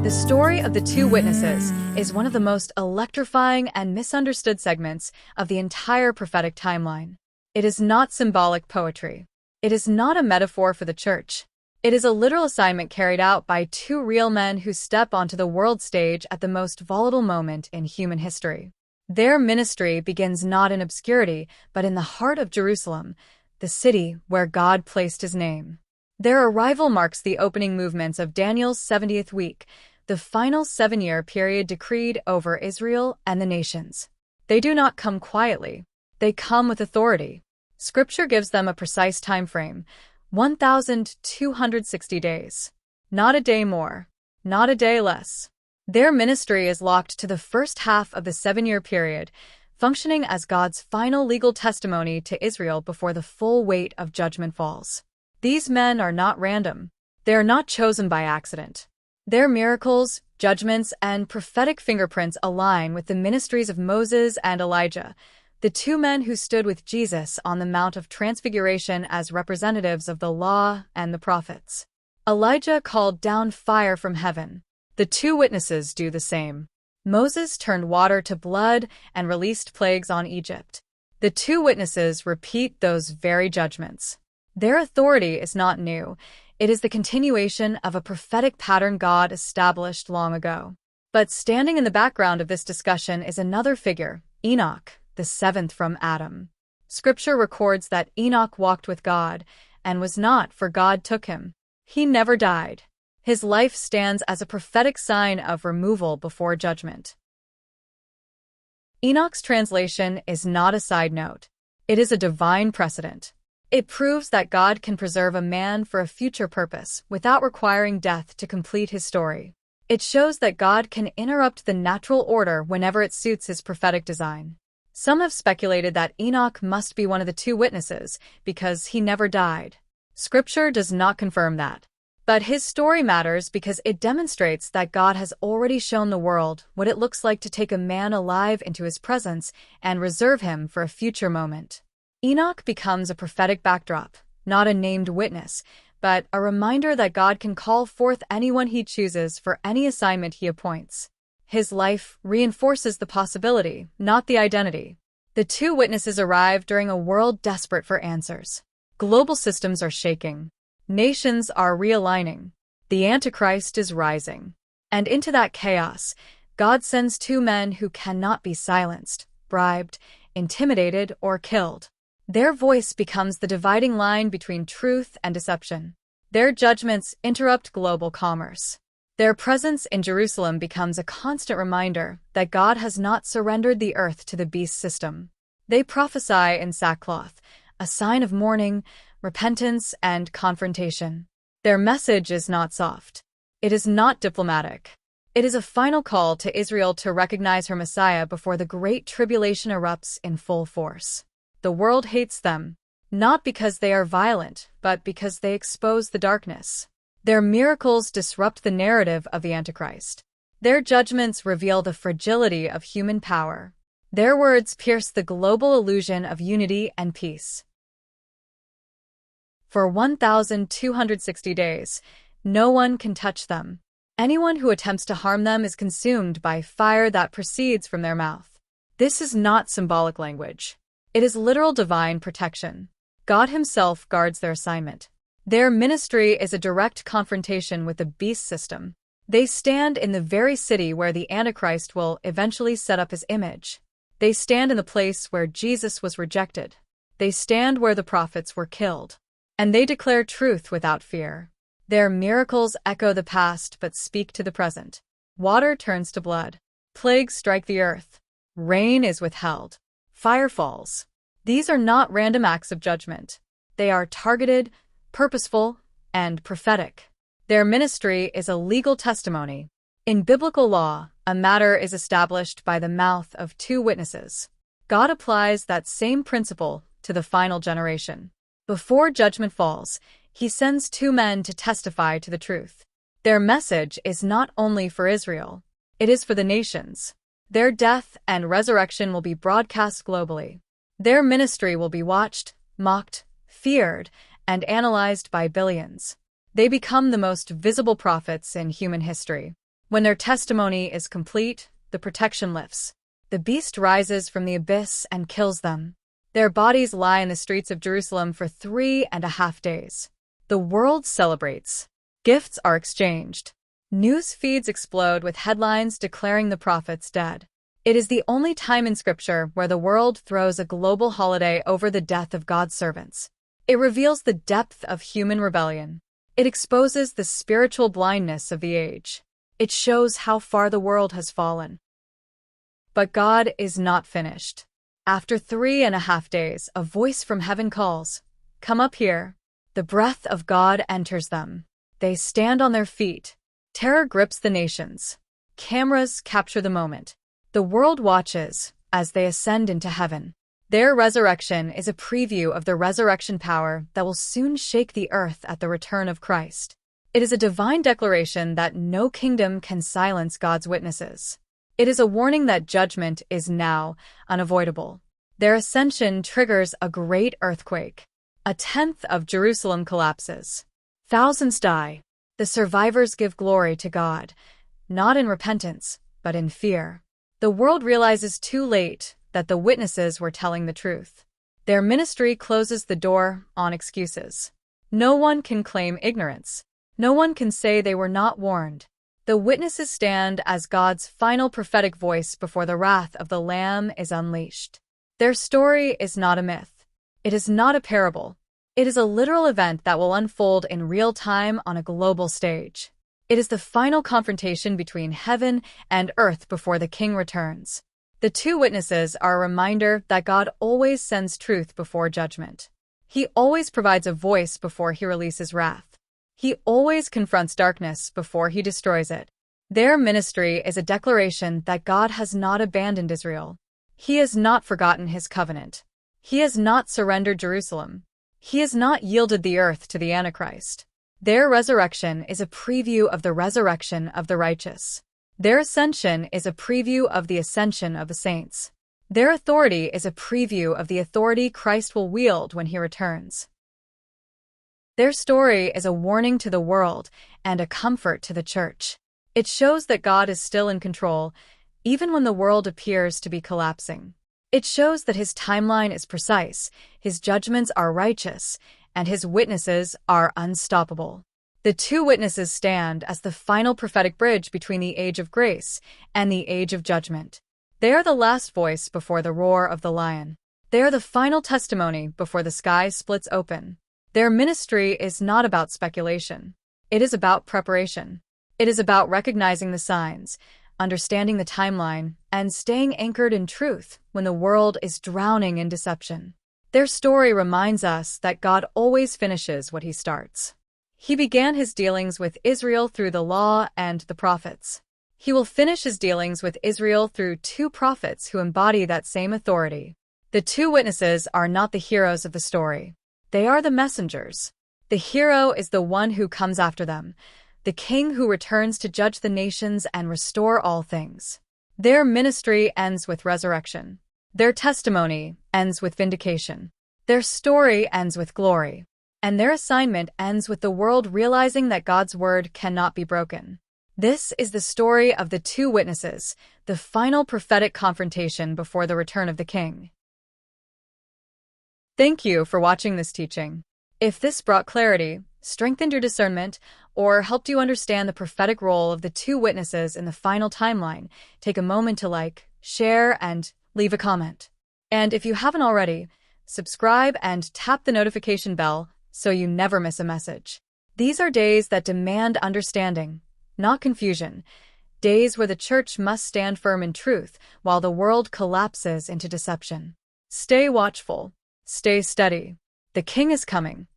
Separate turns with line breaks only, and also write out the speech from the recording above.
The story of the two witnesses is one of the most electrifying and misunderstood segments of the entire prophetic timeline. It is not symbolic poetry. It is not a metaphor for the church. It is a literal assignment carried out by two real men who step onto the world stage at the most volatile moment in human history. Their ministry begins not in obscurity, but in the heart of Jerusalem, the city where God placed his name. Their arrival marks the opening movements of Daniel's 70th week, the final 7-year period decreed over Israel and the nations. They do not come quietly. They come with authority. Scripture gives them a precise time frame, 1,260 days. Not a day more, not a day less. Their ministry is locked to the first half of the 7-year period, functioning as God's final legal testimony to Israel before the full weight of judgment falls. These men are not random. They are not chosen by accident. Their miracles, judgments, and prophetic fingerprints align with the ministries of Moses and Elijah, the two men who stood with Jesus on the Mount of Transfiguration as representatives of the law and the prophets. Elijah called down fire from heaven. The two witnesses do the same. Moses turned water to blood and released plagues on Egypt. The two witnesses repeat those very judgments. Their authority is not new. It is the continuation of a prophetic pattern God established long ago. But standing in the background of this discussion is another figure, Enoch, the seventh from Adam. Scripture records that Enoch walked with God and was not, for God took him. He never died. His life stands as a prophetic sign of removal before judgment. Enoch's translation is not a side note. It is a divine precedent. It proves that God can preserve a man for a future purpose without requiring death to complete his story. It shows that God can interrupt the natural order whenever it suits his prophetic design. Some have speculated that Enoch must be one of the two witnesses because he never died. Scripture does not confirm that. But his story matters because it demonstrates that God has already shown the world what it looks like to take a man alive into his presence and reserve him for a future moment. Enoch becomes a prophetic backdrop, not a named witness, but a reminder that God can call forth anyone he chooses for any assignment he appoints. His life reinforces the possibility, not the identity. The two witnesses arrive during a world desperate for answers. Global systems are shaking. Nations are realigning. The Antichrist is rising. And into that chaos, God sends two men who cannot be silenced, bribed, intimidated, or killed. Their voice becomes the dividing line between truth and deception. Their judgments interrupt global commerce. Their presence in Jerusalem becomes a constant reminder that God has not surrendered the earth to the beast system. They prophesy in sackcloth, a sign of mourning, repentance, and confrontation. Their message is not soft. It is not diplomatic. It is a final call to Israel to recognize her Messiah before the Great Tribulation erupts in full force. The world hates them, not because they are violent, but because they expose the darkness. Their miracles disrupt the narrative of the Antichrist. Their judgments reveal the fragility of human power. Their words pierce the global illusion of unity and peace. For 1,260 days, no one can touch them. Anyone who attempts to harm them is consumed by fire that proceeds from their mouth. This is not symbolic language. It is literal divine protection. God himself guards their assignment. Their ministry is a direct confrontation with the beast system. They stand in the very city where the Antichrist will eventually set up his image. They stand in the place where Jesus was rejected. They stand where the prophets were killed. And they declare truth without fear. Their miracles echo the past but speak to the present. Water turns to blood. Plagues strike the earth. Rain is withheld. Fire falls. These are not random acts of judgment. They are targeted, purposeful, and prophetic. Their ministry is a legal testimony. In biblical law, a matter is established by the mouth of two witnesses. God applies that same principle to the final generation. Before judgment falls, he sends two men to testify to the truth. Their message is not only for Israel, it is for the nations. Their death and resurrection will be broadcast globally. Their ministry will be watched, mocked, feared, and analyzed by billions. They become the most visible prophets in human history. When their testimony is complete, the protection lifts. The beast rises from the abyss and kills them. Their bodies lie in the streets of Jerusalem for 3.5 days. The world celebrates. Gifts are exchanged. News feeds explode with headlines declaring the prophets dead. It is the only time in Scripture where the world throws a global holiday over the death of God's servants. It reveals the depth of human rebellion. It exposes the spiritual blindness of the age. It shows how far the world has fallen. But God is not finished. After 3.5 days, a voice from heaven calls, "Come up here." The breath of God enters them. They stand on their feet. Terror grips the nations. Cameras capture the moment. The world watches as they ascend into heaven. Their resurrection is a preview of the resurrection power that will soon shake the earth at the return of Christ. It is a divine declaration that no kingdom can silence God's witnesses. It is a warning that judgment is now unavoidable. Their ascension triggers a great earthquake. A tenth of Jerusalem collapses. Thousands die. The survivors give glory to God, not in repentance, but in fear. The world realizes too late that the witnesses were telling the truth. Their ministry closes the door on excuses. No one can claim ignorance. No one can say they were not warned. The witnesses stand as God's final prophetic voice before the wrath of the Lamb is unleashed. Their story is not a myth. It is not a parable. It is a literal event that will unfold in real time on a global stage. It is the final confrontation between heaven and earth before the King returns. The two witnesses are a reminder that God always sends truth before judgment. He always provides a voice before he releases wrath. He always confronts darkness before he destroys it. Their ministry is a declaration that God has not abandoned Israel. He has not forgotten his covenant. He has not surrendered Jerusalem. He has not yielded the earth to the Antichrist. Their resurrection is a preview of the resurrection of the righteous. Their ascension is a preview of the ascension of the saints. Their authority is a preview of the authority Christ will wield when he returns. Their story is a warning to the world and a comfort to the church. It shows that God is still in control, even when the world appears to be collapsing. It shows that his timeline is precise, his judgments are righteous, and his witnesses are unstoppable. The two witnesses stand as the final prophetic bridge between the age of grace and the age of judgment. They are the last voice before the roar of the lion. They are the final testimony before the sky splits open. Their ministry is not about speculation. It is about preparation. It is about recognizing the signs, understanding the timeline, and staying anchored in truth when the world is drowning in deception. Their story reminds us that God always finishes what he starts. He began his dealings with Israel through the law and the prophets. He will finish his dealings with Israel through two prophets who embody that same authority. The two witnesses are not the heroes of the story. They are the messengers. The hero is the one who comes after them, the king who returns to judge the nations and restore all things. Their ministry ends with resurrection. Their testimony ends with vindication. Their story ends with glory. And their assignment ends with the world realizing that God's word cannot be broken. This is the story of the two witnesses, the final prophetic confrontation before the return of the King. Thank you for watching this teaching. If this brought clarity, strengthened your discernment, or helped you understand the prophetic role of the two witnesses in the final timeline, take a moment to like, share, and leave a comment. And if you haven't already, subscribe and tap the notification bell so you never miss a message. These are days that demand understanding, not confusion. Days where the church must stand firm in truth while the world collapses into deception. Stay watchful. Stay steady. The King is coming.